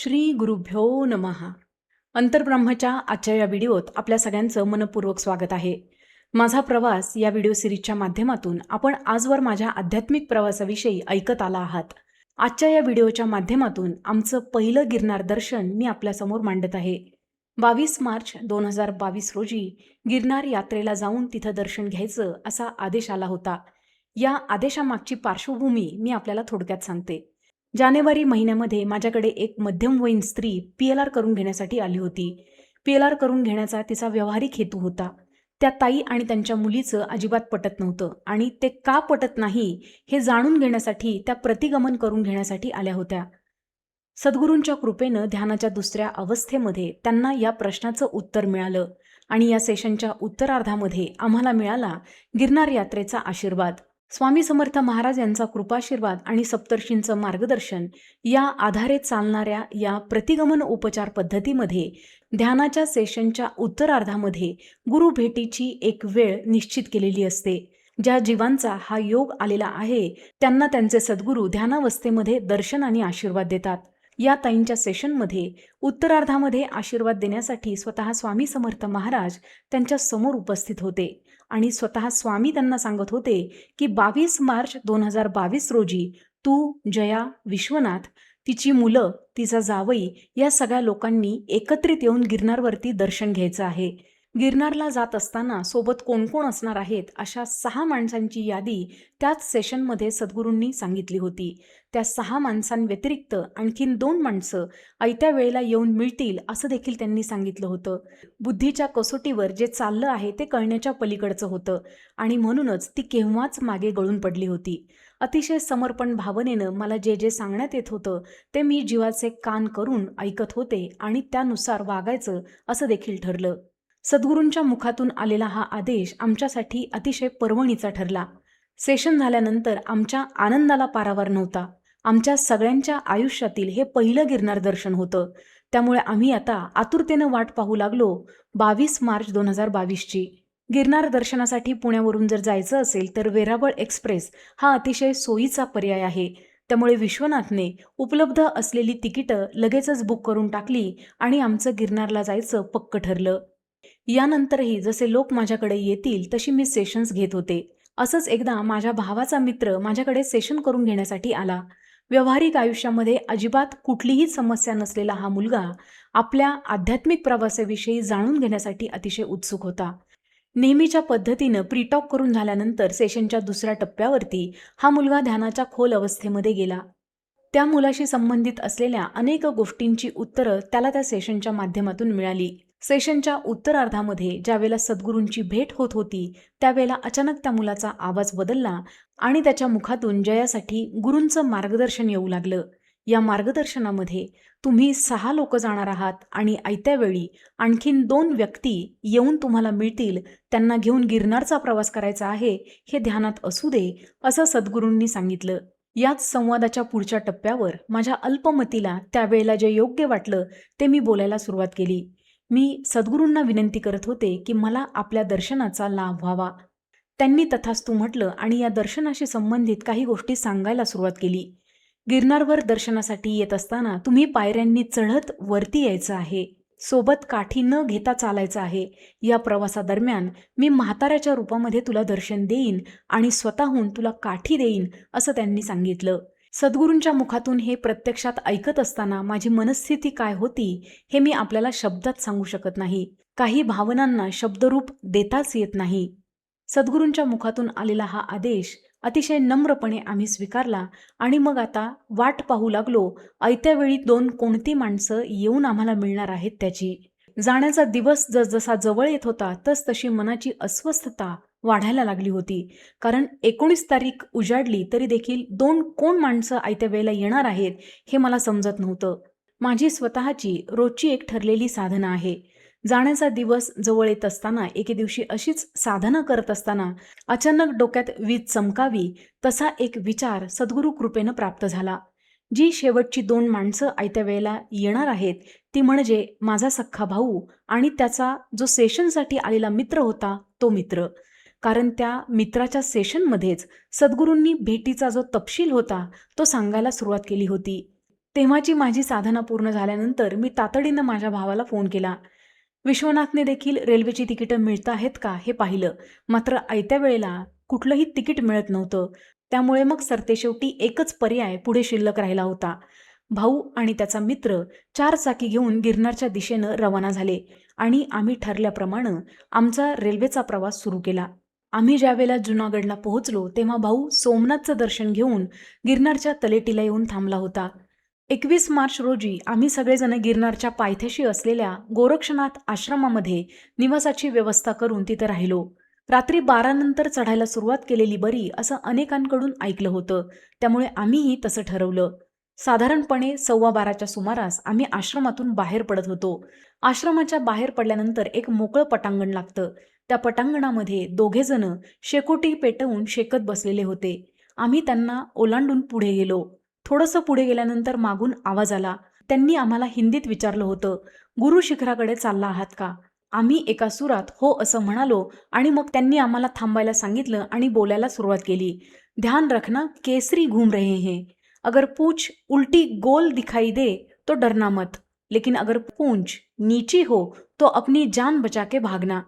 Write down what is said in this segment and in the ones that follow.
श्री गुरुभ्यो नमः. अंतर्ब्रह्मच्या आजच्या या व्हिडिओत आपल्या सगळ्यांचं मनपूर्वक स्वागत आहे. माझा प्रवास या व्हिडिओ सिरीजच्या माध्यमातून आपण आजवर माझ्या आध्यात्मिक प्रवासाविषयी ऐकत आला आहात. आजच्या या व्हिडिओच्या माध्यमातून आमचं पहिलं गिरनार दर्शन मी आपल्यासमोर मांडत आहे. 22 मार्च 2022 रोजी गिरनार यात्रेला जाऊन तिथं दर्शन घ्यायचं असा आदेश आला होता. या आदेशामागची पार्श्वभूमी मी आपल्याला थोडक्यात सांगते. जानेवारी महिन्यामध्ये माझ्याकडे एक मध्यमवयीन स्त्री PLR करून घेण्यासाठी आली होती. PLR करून घेण्याचा तिचा व्यावहारिक हेतू होता. त्या ताई आणि त्यांच्या मुलीचं अजिबात पटत नव्हतं आणि ते का पटत नाही हे जाणून घेण्यासाठी त्या प्रतिगमन करून घेण्यासाठी आल्या होत्या. सद्गुरूंच्या कृपेनं ध्यानाच्या दुसऱ्या अवस्थेमध्ये त्यांना या प्रश्नाचं उत्तर मिळालं आणि या सेशनच्या उत्तरार्धामध्ये आम्हाला मिळाला गिरनार यात्रेचा आशीर्वाद. स्वामी समर्थ महाराज यांचा कृपाशीर्वाद आणि सप्तर्षींचं मार्गदर्शन या आधारे चालणाऱ्या या प्रतिगमन उपचार पद्धतीमध्ये ध्यानाच्या सेशनच्या उत्तरार्धामध्ये गुरु भेटीची एक वेळ निश्चित केलेली असते. ज्या जीवांचा हा योग आलेला आहे त्यांना त्यांचे सद्गुरू ध्यानावस्थेमध्ये दर्शन आणि आशीर्वाद देतात. या ताईंच्या सेशनमध्ये उत्तरार्धामध्ये आशीर्वाद देण्यासाठी स्वतः स्वामी समर्थ महाराज त्यांच्या समोर उपस्थित होते आणि स्वतः स्वामी त्यांना सांगत होते की 22 मार्च 2022 रोजी तू, जया, विश्वनाथ, तिची मुलं, तिचा जावई या सगळ्या लोकांनी एकत्रित येऊन गिरनारवरती दर्शन घ्यायचं आहे. गिरनारला जात असताना सोबत कोण कोण असणार आहेत अशा 6 माणसांची यादी त्याच सेशनमध्ये सद्गुरूंनी सांगितली होती. त्या 6 माणसांव्यतिरिक्त आणखीन 2 माणसं आयत्या वेळेला येऊन मिळतील असं देखील त्यांनी सांगितलं होतं. बुद्धीच्या कसोटीवर जे चाललं आहे ते कळण्याच्या पलीकडचं होतं आणि म्हणूनच ती केव्हाच मागे गळून पडली होती. अतिशय समर्पण भावनेनं मला जे जे सांगण्यात येत होतं ते मी जीवाचे कान करून ऐकत होते आणि त्यानुसार वागायचं असं देखील ठरलं. सद्गुरूंच्या मुखातून आलेला हा आदेश आमच्यासाठी अतिशय पर्वणीचा ठरला. सेशन झाल्यानंतर आमच्या आनंदाला पारावार नव्हता. आमच्या सगळ्यांच्या आयुष्यातील हे पहिलं गिरनार दर्शन होतं. त्यामुळे आम्ही आता आतुरतेनं वाट पाहू लागलो 22 मार्च 2022ची. गिरनार दर्शनासाठी पुण्यावरून जर जायचं असेल तर वेरावळ एक्सप्रेस हा अतिशय सोयीचा पर्याय आहे. त्यामुळे विश्वनाथने उपलब्ध असलेली तिकीटं लगेचच बुक करून टाकली आणि आमचं गिरनारला जायचं पक्क ठरलं. यानंतरही जसे लोक माझ्याकडे येतील तशी मी सेशन्स घेत होते. असंच एकदा माझ्या भावाचा मित्र माझ्याकडे सेशन करून घेण्यासाठी आला. व्यावहारिक आयुष्यामध्ये अजिबात कुठलीही समस्या नसलेला हा मुलगा आपल्या आध्यात्मिक प्रवासाविषयी जाणून घेण्यासाठी अतिशय उत्सुक होता. नेहमीच्या पद्धतीनं प्रीटॉक करून झाल्यानंतर सेशनच्या दुसऱ्या टप्प्यावरती हा मुलगा ध्यानाच्या खोल अवस्थेमध्ये गेला. त्या मुलाशी संबंधित असलेल्या अनेक गोष्टींची उत्तरं त्याला त्या सेशनच्या माध्यमातून मिळाली. सेशनच्या उत्तरार्धामध्ये ज्यावेळेला सद्गुरूंची भेट होत होती त्यावेळेला अचानक त्या मुलाचा आवाज बदलला आणि त्याच्या मुखातून जयासाठी गुरूंचं मार्गदर्शन येऊ लागलं. या मार्गदर्शनामध्ये तुम्ही 6 लोक जाणार आहात आणि आयत्या वेळी आणखीन 2 व्यक्ती येऊन तुम्हाला मिळतील, त्यांना घेऊन गिरनारचा प्रवास करायचा आहे, हे ध्यानात असू दे असं सद्गुरूंनी सांगितलं. याच संवादाच्या पुढच्या टप्प्यावर माझ्या अल्पमतीला त्यावेळेला जे योग्य वाटलं ते मी बोलायला सुरुवात केली. मी सद्गुरूंना विनंती करत होते की मला आपल्या दर्शनाचा लाभ व्हावा. त्यांनी तथास्तु म्हटलं आणि या दर्शनाशी संबंधित काही गोष्टी सांगायला सुरुवात केली. गिरनारवर दर्शनासाठी येत असताना तुम्ही पायऱ्यांनी चढत वरती यायचं आहे. सोबत काठी न घेता चालायचं आहे. या प्रवासादरम्यान मी म्हाताऱ्याच्या रूपामध्ये तुला दर्शन देईन आणि स्वतःहून तुला काठी देईन असं त्यांनी सांगितलं. सद्गुरूंच्या मुखातून हे प्रत्यक्षात ऐकत असताना माझी मनस्थिती काय होती हे मी आपल्याला शब्दात सांगू शकत नाही. काही भावनांना शब्दरूप देताच येत नाही. सद्गुरूंच्या मुखातून आलेला हा आदेश अतिशय नम्रपणे आम्ही स्वीकारला आणि मग आता वाट पाहू लागलो आयत्या वेळी 2 कोणती माणसं येऊन आम्हाला मिळणार आहेत त्याची. जाण्याचा दिवस जसजसा जवळ येत होता तसतशी मनाची अस्वस्थता वाढायला लागली होती. कारण 19 तारीख उजाडली तरी देखील 2 कोण माणसं आयत्या वेळेला येणार आहेत हे मला समजत नव्हतं. माझी स्वतःची रोजची एक ठरलेली साधना आहे. जाण्याचा दिवस जवळ येत असताना एके दिवशी अशीच साधना करत असताना अचानक डोक्यात वीज चमकावी तसा एक विचार सद्गुरू कृपेनं प्राप्त झाला. जी शेवटची 2 माणसं आयत्या वेळेला येणार आहेत ती म्हणजे माझा सख्खा भाऊ आणि त्याचा जो सेशनसाठी आलेला मित्र होता तो मित्र. कारण त्या मित्राच्या सेशनमध्येच सद्गुरूंनी भेटीचा जो तपशील होता तो सांगायला सुरुवात केली होती. तेव्हाची माझी साधना पूर्ण झाल्यानंतर मी तातडीनं माझ्या भावाला फोन केला. विश्वनाथने देखील रेल्वेची तिकीटं मिळत आहेत का हे पाहिलं, मात्र आयत्या वेळेला कुठलंही तिकीट मिळत नव्हतं. त्यामुळे मग सरतेशेवटी एकच पर्याय पुढे शिल्लक राहिला होता. भाऊ आणि त्याचा मित्र 4 चाकी घेऊन गिरनारच्या दिशेनं रवाना झाले आणि आम्ही ठरल्याप्रमाणे आमचा रेल्वेचा प्रवास सुरू केला. आम्ही ज्यावेळेला जुनागडला पोहोचलो तेव्हा भाऊ सोमनाथचं दर्शन घेऊन गिरनारच्या तलेटीला येऊन थांबला होता. 21 मार्च रोजी आम्ही सगळेजण गिरनारच्या पायथ्याशी असलेल्या गोरक्षनाथ आश्रमामध्ये निवासाची व्यवस्था करून तिथं राहिलो. रात्री 12 नंतर चढायला सुरुवात केलेली बरी असं अनेकांकडून ऐकलं होतं, त्यामुळे आम्हीही तसं ठरवलं. साधारणपणे 12:15च्या सुमारास आम्ही आश्रमातून बाहेर पडत होतो. आश्रमाच्या बाहेर पडल्यानंतर एक मोकळं पटांगण लागतं. त्या पटांगणामध्ये दोघेजण शेकोटी पेटवून शेकत बसलेले होते. आम्ही त्यांना ओलांडून पुढे गेलो. थोडंसं पुढे गेल्यानंतर मागून आवाज आला. त्यांनी आम्हाला हिंदीत विचारलं होतं, गुरु शिखराकडे चालला आहात का? आम्ही एका सुरात हो असं म्हणालो आणि मग त्यांनी आम्हाला थांबायला सांगितलं आणि बोलायला सुरुवात केली. ध्यान रखना, केसरी घूम रहे हैं. अगर पूंछ उल्टी गोल दिखाई दे तो डरना मत, लेकिन अगर पूंछ नीची हो तो अपनी जान बचा के भागना.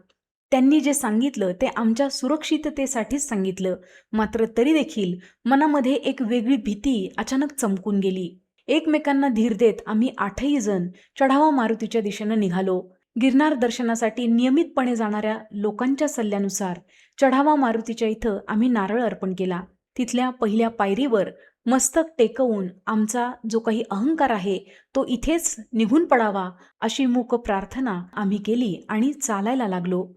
त्यांनी जे सांगितलं ते आमच्या सुरक्षिततेसाठीच सांगितलं, मात्र तरी देखील मनामध्ये एक वेगळी भीती अचानक चमकून गेली. एकमेकांना धीर देत आम्ही 8ही जण चढावा मारुतीच्या दिशेनं निघालो. गिरनार दर्शनासाठी नियमितपणे जाणाऱ्या लोकांच्या सल्ल्यानुसार चढावा मारुतीच्या इथं आम्ही नारळ अर्पण केला. तिथल्या पहिल्या पायरीवर मस्तक टेकवून आमचा जो काही अहंकार आहे तो इथेच निघून पडावा अशी मूक प्रार्थना आम्ही केली आणि चालायला लागलो.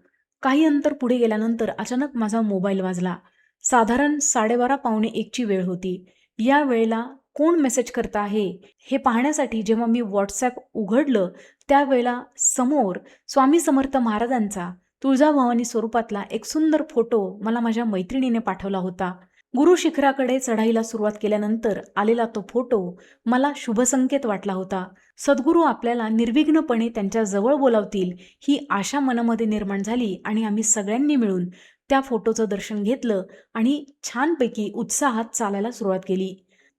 काही अंतर पुढे गेल्यानंतर अचानक माझा मोबाईल वाजला. साधारण 12:30 पावणे 1ची वेळ होती. या वेळेला कोण मेसेज करत आहे हे पाहण्यासाठी जेव्हा मी व्हॉट्सॲप उघडलं त्यावेळेला समोर स्वामी समर्थ महाराजांचा तुळजाभवानी स्वरूपातला एक सुंदर फोटो मला माझ्या मैत्रिणीने पाठवला होता. गुरु शिखराकडे चढाईला सुरुवात केल्यानंतर आलेला तो फोटो मला शुभसंकेत वाटला होता. सद्गुरू आपल्याला निर्विघ्नपणे त्यांच्या जवळ बोलावतील ही आशा मनामध्ये निर्माण झाली आणि आम्ही सगळ्यांनी मिळून त्या फोटोचं दर्शन घेतलं आणि छानपैकी उत्साहात चालायला सुरुवात केली.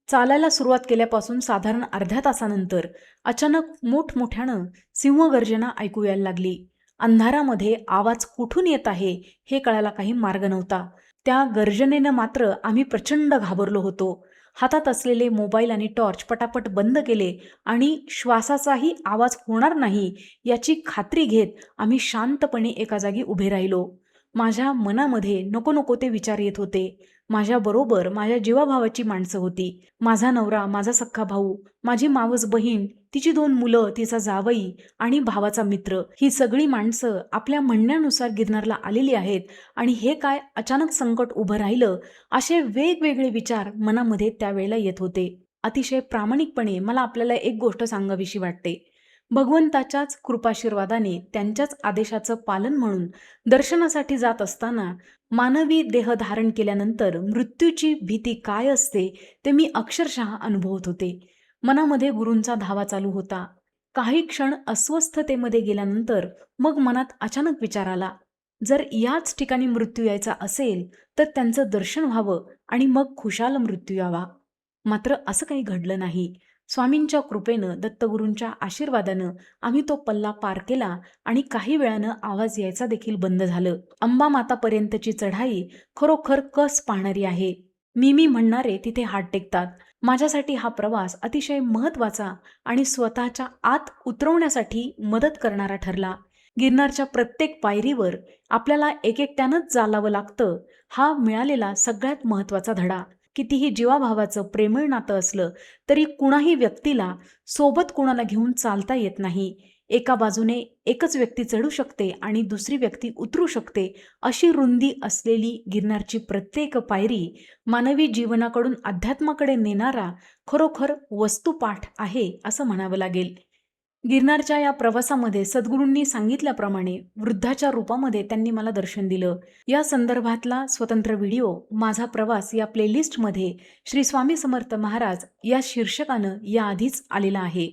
चालायला सुरुवात केल्यापासून साधारण अर्ध्या तासानंतर अचानक मोठमोठ्यानं सिंहगर्जना ऐकू यायला लागली. अंधारामध्ये आवाज कुठून येत आहे हे कळायला काही मार्ग नव्हता. त्या गर्जनेनं मात्र आम्ही प्रचंड घाबरलो होतो. हातात असलेले मोबाईल आणि टॉर्च पटापट बंद केले आणि श्वासाचाही आवाज होणार नाही याची खात्री घेत आम्ही शांतपणे एका जागी उभे राहिलो. माझ्या मनामध्ये नको नको ते विचार येत होते. माझ्याबरोबर माझ्या जीवाभावाची माणसं होती. माझा नवरा, माझा सख्खा भाऊ, माझी मावस बहीण, तिची 2 मुलं, तिचा जावई आणि भावाचा मित्र, ही सगळी माणसं आपल्या म्हणण्यानुसार गिरनारला आलेली आहेत आणि हे काय अचानक संकट उभं राहिलं असे वेगवेगळे विचार मनामध्ये त्यावेळेला येत होते. अतिशय प्रामाणिकपणे मला आपल्याला एक गोष्ट सांगावीशी वाटते. भगवंताच्याच कृपाशीर्वादाने त्यांच्याच आदेशाचं पालन म्हणून दर्शनासाठी जात असताना मानवी देह धारण केल्यानंतर मृत्यूची भीती काय असते ते मी अक्षरशः अनुभवत होते. मनामध्ये गुरूंचा धावा चालू होता. काही क्षण अस्वस्थतेमध्ये गेल्यानंतर मग मनात अचानक विचार आला, जर याच ठिकाणी मृत्यू यायचा असेल तर त्यांचं दर्शन व्हावं आणि मग खुशाल मृत्यू यावा. मात्र असं काही घडलं नाही. स्वामींच्या कृपेनं, दत्तगुरूंच्या आशीर्वादानं आम्ही तो पल्ला पार केला आणि काही वेळानं आवाज यायचा देखील बंद झालं. अंबा मातापर्यंतची चढाई खरोखर कस पाहणारी आहे. मी म्हणणारे तिथे हात टेकतात. माझ्यासाठी हा प्रवास अतिशय महत्त्वाचा आणि स्वतःच्या आत उतरवण्यासाठी मदत करणारा ठरला. गिरनारच्या प्रत्येक पायरीवर आपल्याला एकट्यानंच चालावं लागतं हा मिळालेला सगळ्यात महत्त्वाचा धडा. कितीही जीवाभावाचं प्रेमळ नातं असलं तरी कुणाही व्यक्तीला सोबत कुणाला घेऊन चालता येत नाही. एका बाजूने एकच व्यक्ती चढू शकते आणि दुसरी व्यक्ती उतरू शकते अशी रुंदी असलेली गिरनारची प्रत्येक पायरी मानवी जीवनाकडून अध्यात्माकडे नेणारा खरोखर वस्तुपाठ आहे असं म्हणावं लागेल. गिरनारच्या या प्रवासामध्ये सद्गुरूंनी सांगितल्याप्रमाणे वृद्धाच्या रूपामध्ये त्यांनी मला दर्शन दिलं. या संदर्भातला स्वतंत्र व्हिडिओ माझा प्रवास या प्लेलिस्टमध्ये श्री स्वामी समर्थ महाराज या शीर्षकानं याआधीच आलेला आहे.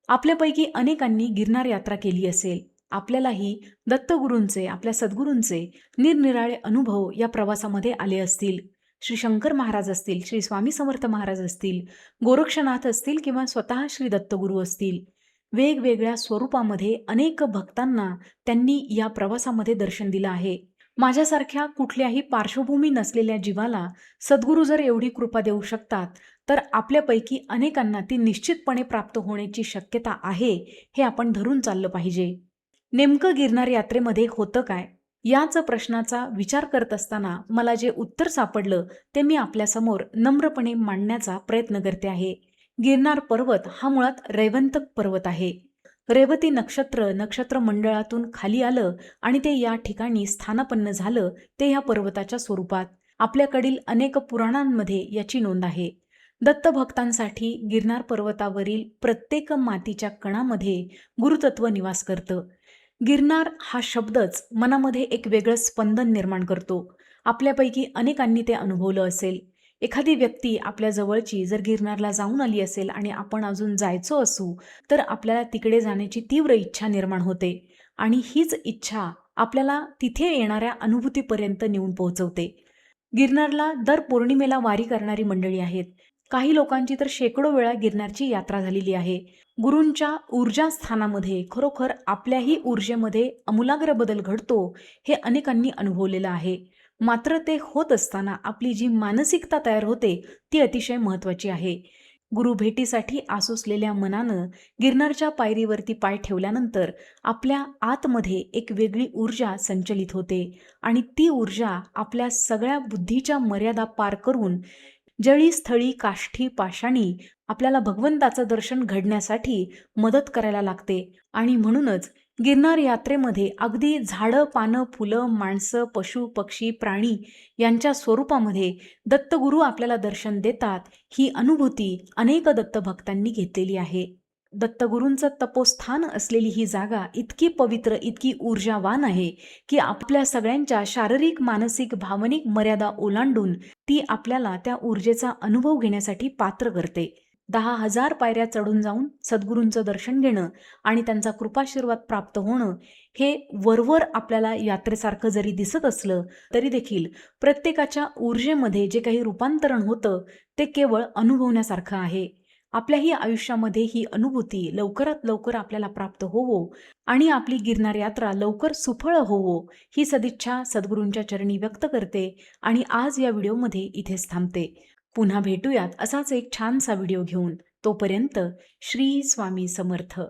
आपल्यापैकी अनेकांनी गिरनार यात्रा केली असेल. आपल्यालाही दत्तगुरूंचे, आपल्या सद्गुरूंचे निरनिराळे अनुभव या प्रवासामध्ये आले असतील. श्री शंकर महाराज असतील, श्री स्वामी समर्थ महाराज असतील, गोरक्षनाथ असतील किंवा स्वतः श्री दत्तगुरू असतील, वेगवेगळ्या स्वरूपामध्ये अनेक भक्तांना त्यांनी या प्रवासामध्ये दर्शन दिलं आहे. माझ्यासारख्या कुठल्याही पार्श्वभूमी नसलेल्या जीवाला सद्गुरू जर एवढी कृपा देऊ शकतात, तर आपल्यापैकी अनेकांना ती निश्चितपणे प्राप्त होण्याची शक्यता आहे, हे आपण धरून चाललं पाहिजे. नेमकं गिरनार यात्रेमध्ये होतं काय? याच प्रश्नाचा विचार करत असताना मला जे उत्तर सापडलं ते मी आपल्यासमोर नम्रपणे मांडण्याचा प्रयत्न करते आहे. गिरनार पर्वत हा मुळात रैवंतक पर्वत आहे. रेवती नक्षत्र मंडळातून खाली आलं आणि ते या ठिकाणी स्थानापन्न झालं, ते या पर्वताच्या स्वरूपात. आपल्याकडील अनेक पुराणांमध्ये याची नोंद आहे. दत्तभक्तांसाठी गिरनार पर्वतावरील प्रत्येक मातीच्या कणामध्ये गुरुतत्व निवास करतं. गिरनार हा शब्दच मनामध्ये एक वेगळं स्पंदन निर्माण करतो. आपल्यापैकी अनेकांनी ते अनुभवलं असेल. एखादी व्यक्ती आपल्या जवळची जर गिरनारला जाऊन आली असेल आणि आपण अजून जायचो असू, तर आपल्याला तिकडे जाण्याची तीव्र इच्छा निर्माण होते आणि हीच इच्छा आपल्याला तिथे येणाऱ्या अनुभूतीपर्यंत नेऊन पोहोचवते. गिरनारला दर पौर्णिमेला वारी करणारी मंडळी आहेत. काही लोकांची तर शेकडो वेळा गिरनारची यात्रा झालेली आहे. गुरूंच्या ऊर्जा स्थानामध्ये खरोखर आपल्याही ऊर्जेमध्ये आमूलाग्र बदल घडतो, हे अनेकांनी अनुभवलेलं आहे. मात्र ते होत असताना आपली जी मानसिकता तयार होते ती अतिशय महत्त्वाची आहे. गुरु भेटीसाठी आसुसलेल्या मनानं गिरनारच्या पायरीवरती पाय ठेवल्यानंतर आपल्या आतमध्ये एक वेगळी ऊर्जा संचलित होते आणि ती ऊर्जा आपल्या सगळ्या बुद्धीच्या मर्यादा पार करून जळी स्थळी काष्ठी पाषाणी आपल्याला भगवंताचं दर्शन घडण्यासाठी मदत करायला लागते. आणि म्हणूनच गिरनार यात्रेमध्ये अगदी झाडं पानं फुलं माणसं पशु पक्षी प्राणी यांच्या स्वरूपामध्ये दत्तगुरू आपल्याला दर्शन देतात, ही अनुभूती अनेक दत्तभक्तांनी घेतलेली आहे. दत्तगुरूंचं तपोस्थान असलेली ही जागा इतकी पवित्र, इतकी ऊर्जावान आहे की आपल्या सगळ्यांच्या शारीरिक मानसिक भावनिक मर्यादा ओलांडून ती आपल्याला त्या ऊर्जेचा अनुभव घेण्यासाठी पात्र करते. 10,000 पायऱ्या चढून जाऊन सद्गुरूंचं दर्शन घेणं आणि त्यांचा कृपाशीर्वाद प्राप्त होणं, हे वरवर आपल्याला यात्रेसारखं जरी दिसत असलं तरी देखील प्रत्येकाच्या ऊर्जेमध्ये जे काही रूपांतरण होतं ते केवळ अनुभवण्यासारखं आहे. आपल्याही आयुष्यामध्ये ही अनुभूती लवकरात लवकर आपल्याला प्राप्त होवो आणि आपली गिरनार यात्रा लवकर सुफळ होवो, ही सदिच्छा सद्गुरूंच्या चरणी व्यक्त करते आणि आज या व्हिडिओमध्ये इथेच थांबते. पुन्हा भेटूयात असाच एक छानसा व्हिडिओ घेऊन. तोपर्यंत श्री स्वामी समर्थ.